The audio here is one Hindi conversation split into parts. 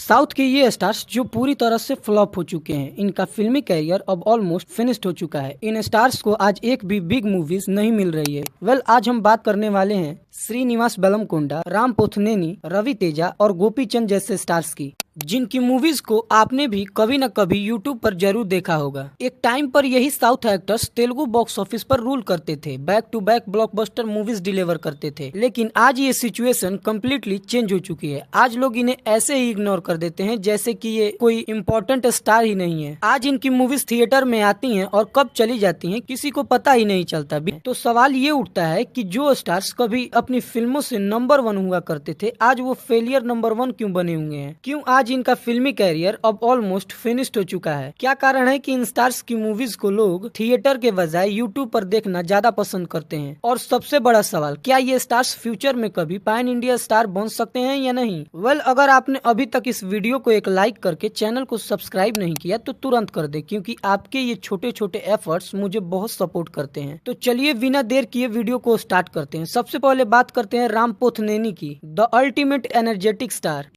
साउथ के ये स्टार्स जो पूरी तरह से फ्लॉप हो चुके हैं, इनका फिल्मी कैरियर अब ऑलमोस्ट फिनिश्ड हो चुका है। इन स्टार्स को आज एक भी बिग मूवीज नहीं मिल रही है। आज हम बात करने वाले हैं श्रीनिवास बेलमकोंडा, राम पोथनेनी, रवि तेजा और गोपी चंद जैसे स्टार्स की, जिनकी मूवीज को आपने भी कभी न कभी यूट्यूब पर जरूर देखा होगा। एक टाइम पर यही south actors Telugu box office पर रूल करते थे, back to back blockbuster movies deliver करते थे। लेकिन आज ये सिचुएशन कम्प्लीटली चेंज हो चुकी है। आज लोग इन्हें ऐसे ही इग्नोर कर देते हैं जैसे कि ये कोई इम्पोर्टेंट स्टार ही नहीं है। आज इनकी मूवीज थिएटर में आती हैं और कब चली जाती हैं किसी को पता ही नहीं चलता। तो सवाल ये उठता है कि जो स्टार्स कभी अपनी फिल्मों से नंबर 1 हुआ करते थे, आज वो फेलियर नंबर 1 क्यों बने हुए हैं? क्यों आज इनका फिल्मी कैरियर अब ऑलमोस्ट फिनिश्ड हो चुका है? क्या कारण है कि इन स्टार्स की मूवीज को लोग थिएटर के बजाय यूट्यूब पर देखना ज्यादा पसंद करते हैं? और सबसे बड़ा सवाल, क्या ये स्टार्स फ्यूचर में कभी पैन इंडिया स्टार बन सकते हैं या नहीं? अगर आपने अभी तक इस वीडियो को एक लाइक करके चैनल को सब्सक्राइब नहीं किया तो तुरंत कर दे, क्योंकि आपके ये छोटे छोटे एफर्ट्स मुझे बहुत सपोर्ट करते हैं। तो चलिए बिना देर किए वीडियो को स्टार्ट करते हैं। सबसे पहले बात करते हैं राम पोथनेनी की, द अल्टीमेट एनर्जेटिक स्टार।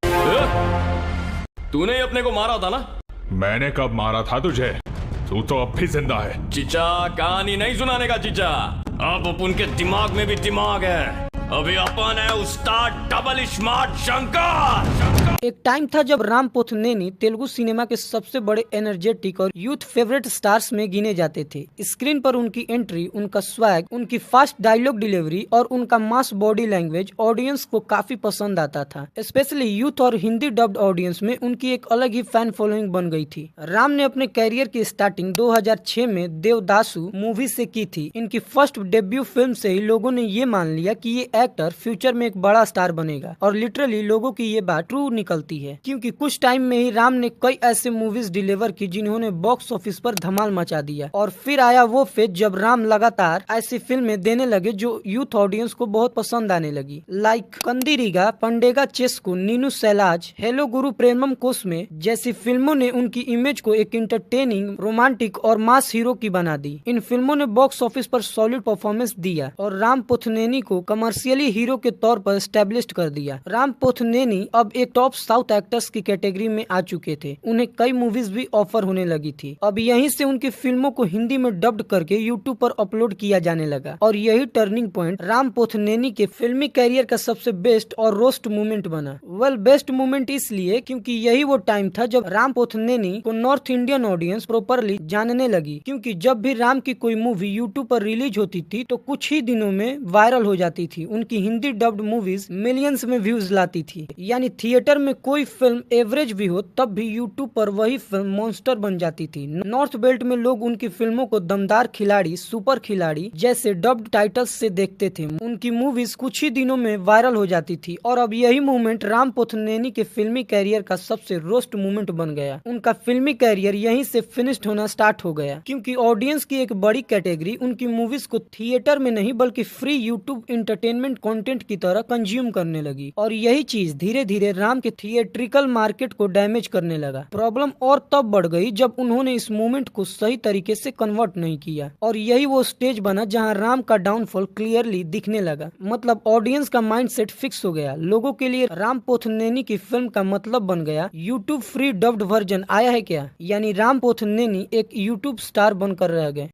तूने ही अपने को मारा था ना? मैंने कब मारा था तुझे? तू तो अब भी जिंदा है। चीचा, कहानी नहीं सुनाने का चीचा। अब अपन के दिमाग में भी दिमाग है। अभी अपन है उस्ताद डबल स्मार्ट शंकर। एक टाइम था जब राम पोथनेनी तेलुगु सिनेमा के सबसे बड़े एनर्जेटिक और यूथ फेवरेट स्टार्स में गिने जाते थे। स्क्रीन पर उनकी एंट्री, उनका स्वैग, उनकी फास्ट डायलॉग डिलीवरी और उनका मास बॉडी लैंग्वेज ऑडियंस को काफी पसंद आता था। स्पेशली यूथ और हिंदी डब्ड ऑडियंस में उनकी एक अलग ही फैन फॉलोइंग बन गई थी। राम ने अपने कैरियर की स्टार्टिंग 2006 में देवदासु मूवी से की थी। इनकी फर्स्ट डेब्यू फिल्म से ही लोगों ने ये मान लिया कि ये एक्टर फ्यूचर में एक बड़ा स्टार बनेगा, और लिटरली लोगों की ये बात ट्रू निकलती है, क्योंकि कुछ टाइम में ही राम ने कई ऐसे मूवीज डिलीवर की जिन्होंने बॉक्स ऑफिस पर धमाल मचा दिया। और फिर आया वो फेज जब राम लगातार ऐसी फिल्में देने लगे जो यूथ ऑडियंस को बहुत पसंद आने लगी, लाइक कंदीरिगा, पंडेगा चेस्को, नीनू सैलाज, हेलो गुरु प्रेमम कोस्मे जैसी फिल्मों ने उनकी इमेज को एक इंटरटेनिंग, रोमांटिक और मास हीरो की बना दी। इन फिल्मों ने बॉक्स ऑफिस पर सॉलिड परफॉर्मेंस दिया और राम पोथनेनी को कमर्शियली हीरो के तौर पर एस्टेब्लिश कर दिया। राम पोथनेनी अब एक टॉप साउथ एक्टर्स की कैटेगरी में आ चुके थे। उन्हें कई मूवीज भी ऑफर होने लगी थी। अब यहीं से उनकी फिल्मों को हिंदी में डब्ड करके यूट्यूब पर अपलोड किया जाने लगा, और यही टर्निंग पॉइंट राम पोथनेनी के फिल्मी कैरियर का सबसे बेस्ट और रोस्ट मूवमेंट बना। बेस्ट मूवमेंट इसलिए क्योंकि यही वो टाइम था जब राम पोथनेनी को नॉर्थ इंडियन ऑडियंस प्रॉपरली जानने लगी, क्योंकि जब भी राम की कोई मूवी यूट्यूब पर रिलीज होती थी तो कुछ ही दिनों में वायरल हो जाती थी। उनकी हिंदी डब्ड मूवीज मिलियंस में व्यूज लाती थी। यानी थिएटर में कोई फिल्म एवरेज भी हो तब भी यूट्यूब पर वही फिल्म मॉन्स्टर बन जाती थी। नॉर्थ बेल्ट में लोग उनकी फिल्मों को दमदार खिलाड़ी, सुपर खिलाड़ी जैसे डब्ड टाइटल्स से देखते थे। उनकी मूवीज कुछ ही दिनों में वायरल हो जाती थी, और अब यही मूवमेंट राम पोथनेनी के फिल्मी कैरियर का सबसे रोस्ट मूवमेंट बन गया। उनका फिल्मी कैरियर यहीं से फिनिश्ड होना स्टार्ट हो गया, क्योंकि ऑडियंस की एक बड़ी कैटेगरी उनकी मूवीज को थिएटर में नहीं बल्कि फ्री यूट्यूब एंटरटेनमेंट कंटेंट की तरह कंज्यूम करने लगी। और यही चीज धीरे धीरे राम के थिएट्रिकल मार्केट को डैमेज करने लगा। प्रॉब्लम और तब बढ़ गई जब उन्होंने इस मूवमेंट को सही तरीके से कन्वर्ट नहीं किया, और यही वो स्टेज बना जहां राम का डाउनफॉल क्लियरली दिखने लगा। मतलब ऑडियंस का माइंडसेट फिक्स हो गया। लोगों के लिए राम पोथनेनी की फिल्म का मतलब बन गया यूट्यूब फ्री डब्ड वर्जन आया है क्या, यानी राम पोथनेनी एक यूट्यूब स्टार बनकर रह गए।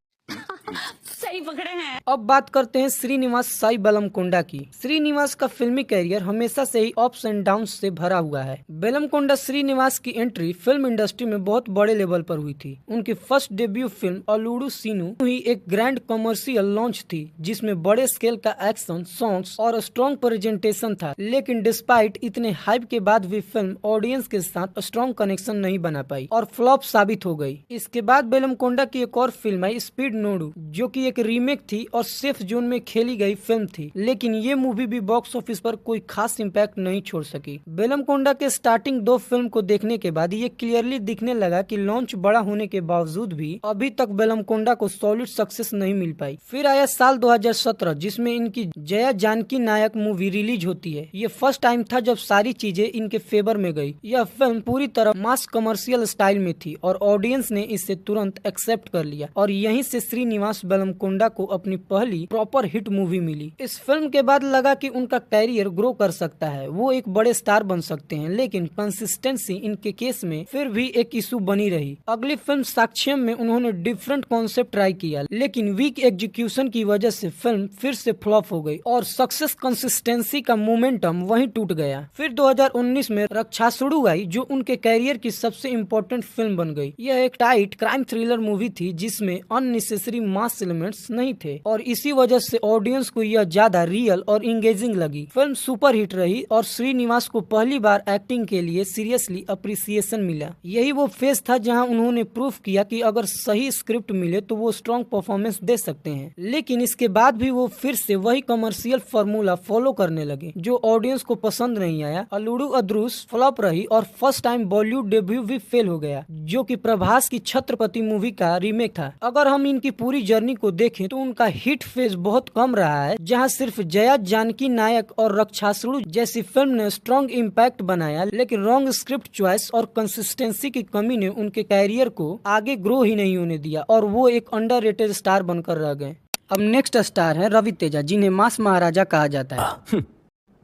सही पकड़े हैं। अब बात करते हैं श्रीनिवास साई बेलमकोंडा की। श्रीनिवास का फिल्मी कैरियर हमेशा से ही अप्स एंड डाउन्स से भरा हुआ है। बेलमकोंडा श्रीनिवास की एंट्री फिल्म इंडस्ट्री में बहुत बड़े लेवल पर हुई थी। उनकी फर्स्ट डेब्यू फिल्म अलूडू सीनू ही एक ग्रैंड कमर्शियल लॉन्च थी, जिसमें बड़े स्केल का एक्शन, सॉन्ग्स और स्ट्रॉन्ग प्रेजेंटेशन था। लेकिन डिस्पाइट इतने हाइप के बाद भी फिल्म ऑडियंस के साथ स्ट्रॉन्ग कनेक्शन नहीं बना पाई और फ्लॉप साबित हो गई। इसके बाद बेलमकोंडा की एक और फिल्म आई स्पीड नोडू, जो कि एक रीमेक थी और सेफ जोन में खेली गई फिल्म थी। लेकिन ये मूवी भी बॉक्स ऑफिस पर कोई खास इम्पैक्ट नहीं छोड़ सकी। बेलमकोंडा के स्टार्टिंग 2 फिल्म को देखने के बाद ये क्लियरली दिखने लगा कि लॉन्च बड़ा होने के बावजूद भी अभी तक बेलमकोंडा को सॉलिड सक्सेस नहीं मिल पाई। फिर आया साल 2017, जिसमें इनकी जया जानकी नायक मूवी रिलीज होती है। ये फर्स्ट टाइम था जब सारी चीजें इनके फेवर में गई। यह फिल्म पूरी तरह मास कमर्शियल स्टाइल में थी और ऑडियंस ने इसे तुरंत एक्सेप्ट कर लिया, और यहीं से श्रीनिवास बेलमकोंडा देवरकोंडा को अपनी पहली प्रॉपर हिट मूवी मिली। इस फिल्म के बाद लगा कि उनका कैरियर ग्रो कर सकता है, वो एक बड़े स्टार बन सकते हैं, लेकिन कंसिस्टेंसी इनके केस में फिर भी एक इशू बनी रही। अगली फिल्म साक्ष्यम में उन्होंने डिफरेंट कॉन्सेप्ट ट्राई किया, लेकिन वीक एग्जीक्यूशन की वजह से फिल्म फिर से फ्लॉप हो गई और सक्सेस कंसिस्टेंसी का मोमेंटम वहीं टूट गया। फिर 2019 में रक्षासुड़ू आई, जो उनके कैरियर की सबसे इम्पोर्टेंट फिल्म बन गई। यह एक टाइट क्राइम थ्रिलर मूवी थी जिसमें अननेसेसरी मास एलिमेंट्स नहीं थे और इसी वजह से ऑडियंस को यह ज्यादा रियल और इंगेजिंग लगी। फिल्म सुपर हिट रही और श्रीनिवास को पहली बार एक्टिंग के लिए सीरियसली अप्रिसिएशन मिला। यही वो फेज था जहां उन्होंने प्रूफ किया कि अगर सही स्क्रिप्ट मिले तो वो स्ट्रॉन्ग परफॉर्मेंस दे सकते हैं, लेकिन इसके बाद भी वो फिर से वही कमर्शियल फार्मूला फॉलो करने लगे जो ऑडियंस को पसंद नहीं आया। अलूडू अद्रुस फ्लॉप रही और फर्स्ट टाइम बॉलीवुड डेब्यू भी फेल हो गया, जो कि प्रभास की छत्रपति मूवी का रीमेक था। अगर हम इनकी पूरी जर्नी को देखें तो उनका हिट फेज बहुत कम रहा है, जहां सिर्फ जया जानकी नायक और रक्षासुड़ू जैसी फिल्म ने स्ट्रॉन्ग इम्पैक्ट बनाया, लेकिन रॉन्ग स्क्रिप्ट चॉइस और कंसिस्टेंसी की कमी ने उनके कैरियर को आगे ग्रो ही नहीं होने दिया और वो एक अंडररेटेड स्टार बनकर रह गए। अब नेक्स्ट स्टार है रवि तेजा, जिन्हें मास महाराजा कहा जाता है।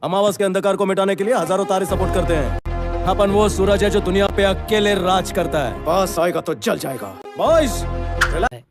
अमावस के अंधकार को मिटाने के लिए हजारों तारे सपोर्ट करते हैं। अपन वो सूरज है जो दुनिया पे अकेले राज करता है, पास आएगा तो जल जाएगा। बॉयज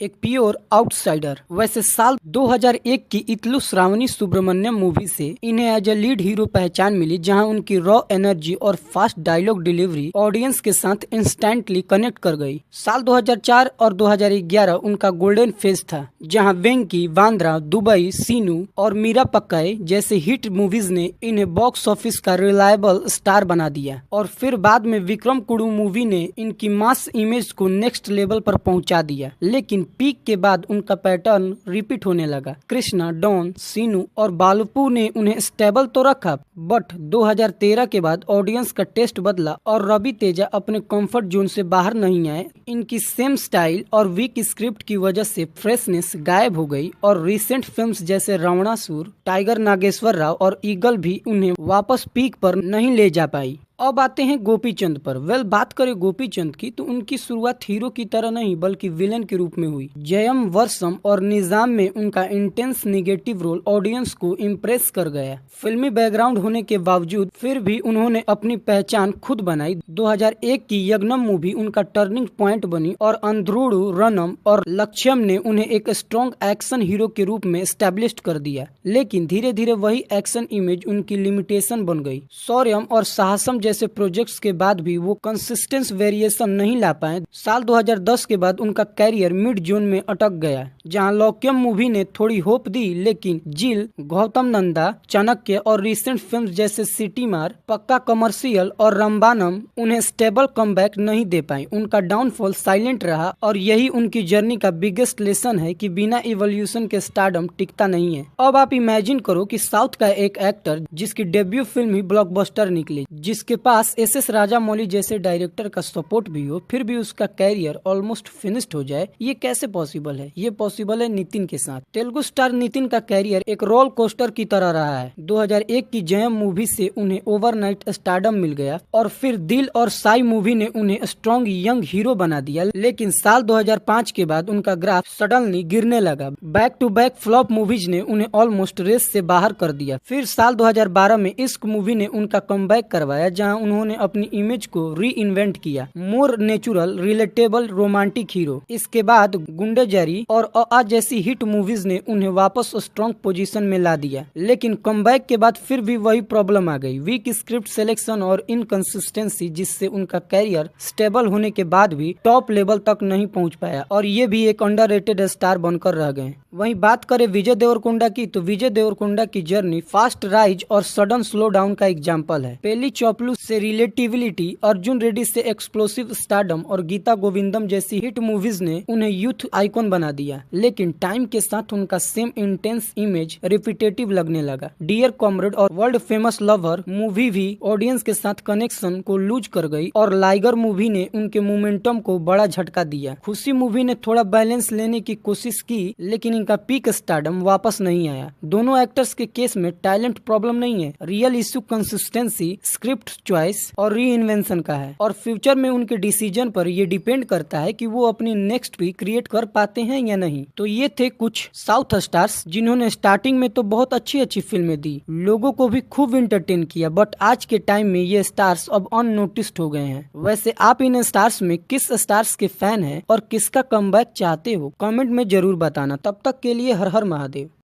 एक प्योर आउटसाइडर। वैसे साल 2001 की इतलु श्रावणी सुब्रमण्यम मूवी से इन्हें एज ए लीड हीरो पहचान मिली, जहां उनकी रॉ एनर्जी और फास्ट डायलॉग डिलीवरी ऑडियंस के साथ इंस्टेंटली कनेक्ट कर गई। साल 2004 और 2011 उनका गोल्डन फेज था, जहां वेंकी, वांद्रा, दुबई, सीनू और मीरा पक्काई जैसे हिट मूवीज ने इन्हें बॉक्स ऑफिस का रिलायबल स्टार बना दिया। और फिर बाद में विक्रम कुडू मूवी ने इनकी मास इमेज को नेक्स्ट लेवल पर पहुंचा दिया, लेकिन पीक के बाद उनका पैटर्न रिपीट होने लगा। कृष्णा, डॉन, सीनू और बालपू ने उन्हें स्टेबल तो रखा, बट 2013 के बाद ऑडियंस का टेस्ट बदला और रवि तेजा अपने कंफर्ट जोन से बाहर नहीं आए। इनकी सेम स्टाइल और वीक स्क्रिप्ट की वजह से फ्रेशनेस गायब हो गई और रिसेंट फिल्म्स जैसे रावणासुर, टाइगर नागेश्वर राव और ईगल भी उन्हें वापस पीक पर नहीं ले जा पाई। अब आते हैं गोपीचंद पर। बात करें गोपीचंद की तो उनकी शुरुआत हीरो की तरह नहीं बल्कि विलेन के रूप में हुई। जयम, वर्षम और निजाम में उनका इंटेंस निगेटिव रोल ऑडियंस को इम्प्रेस कर गया। फिल्मी बैकग्राउंड होने के बावजूद फिर भी उन्होंने अपनी पहचान खुद बनाई। 2001 की यज्ञम मूवी उनका टर्निंग पॉइंट बनी और अंध्रुडु, रणम और लक्ष्यम ने उन्हें एक स्ट्रॉन्ग एक्शन हीरो के रूप में एस्टेब्लिश कर दिया, लेकिन धीरे धीरे वही एक्शन इमेज उनकी लिमिटेशन बन गई। शौर्यम और साहसम जैसे प्रोजेक्ट्स के बाद भी वो कंसिस्टेंस वेरिएशन नहीं ला पाए। साल 2010 के बाद उनका कैरियर मिड जोन में अटक गया, जहां लौक्यम मूवी ने थोड़ी होप दी, लेकिन जिल, गौतम नंदा, चाणक्य और रिसेंट फिल्म्स जैसे सिटी मार, पक्का कमर्शियल और रंबानम उन्हें स्टेबल कमबैक नहीं दे पाई। उनका डाउनफॉल साइलेंट रहा और यही उनकी जर्नी का बिगेस्ट लेसन है कि बिना इवोल्यूशन के स्टारडम टिकता नहीं है। अब आप इमेजिन करो कि साउथ का एक एक्टर जिसकी डेब्यू फिल्म ही ब्लॉकबस्टर निकली, जिसके पास एस राजामौली जैसे डायरेक्टर का सपोर्ट भी हो, फिर भी उसका कैरियर ऑलमोस्ट फिनिश्ड हो जाए, ये कैसे पॉसिबल है? ये पॉसिबल है नितिन के साथ। तेलुगु स्टार नितिन का कैरियर एक रोल कोस्टर की तरह रहा है। 2001 की जयम मूवी से उन्हें ओवरनाइट स्टारडम मिल गया और फिर दिल और साई मूवी ने उन्हें स्ट्रॉन्ग यंग हीरो बना दिया, लेकिन साल 2005 के बाद उनका ग्राफ सडनली गिरने लगा। Back to back flop movies ने उन्हें ऑलमोस्ट रेस से बाहर कर दिया। फिर साल 2012 में इश्क मूवी ने उनका कमबैक करवाया, जहां उन्होंने अपनी इमेज को री इन्वेंट किया, more natural, relatable, romantic hero. इसके बाद गुंडे जैरी और अ जैसी हिट मूवीज ने उन्हें वापस स्ट्रॉन्ग पोजीशन में ला दिया, लेकिन कमबैक के बाद फिर भी वही प्रॉब्लम आ गई, वीक स्क्रिप्ट सिलेक्शन और इनकंसिस्टेंसी, जिससे उनका कैरियर स्टेबल होने के बाद भी टॉप लेवल तक नहीं पहुंच पाया और ये भी एक अंडररेटेड स्टार बनकर रह गए। वहीं बात करें विजय देवरकोंडा की तो विजय देवरकोंडा की जर्नी फास्ट राइज और सडन स्लो डाउन का एग्जाम्पल है। पहली चौपलू से रिलेटिविलिटी, अर्जुन रेड्डी से एक्सप्लोसिव स्टारडम और गीता गोविंदम जैसी हिट मूवीज ने उन्हें यूथ आइकॉन बना दिया, लेकिन टाइम के साथ उनका सेम इंटेंस इमेज रिपीटेटिव लगने लगा। डियर कॉमरेड और वर्ल्ड फेमस लवर मूवी भी ऑडियंस के साथ कनेक्शन को लूज कर गई और लाइगर मूवी ने उनके मोमेंटम को बड़ा झटका दिया। खुशी मूवी ने थोड़ा बैलेंस लेने की कोशिश की, लेकिन इनका पीक स्टारडम वापस नहीं आया। दोनों एक्टर्स के केस में टैलेंट प्रॉब्लम नहीं है, real issue consistency, script choice और री इन्वेंशन का है। और फ्यूचर में उनके डिसीजन पर ये डिपेंड करता है कि वो अपनी नेक्स्ट भी क्रिएट कर पाते हैं या नहीं। तो ये थे कुछ साउथ स्टार्स जिन्होंने स्टार्टिंग में तो बहुत अच्छी अच्छी फिल्में दी, लोगों को भी खूब इंटरटेन किया, बट आज के टाइम में ये स्टार्स अब अननोटिस्ड हो गए हैं। वैसे आप इन स्टार्स में किस स्टार्स के फैन हैं और किसका कमबैक चाहते हो, कमेंट में जरूर बताना। तब तक के लिए हर हर महादेव।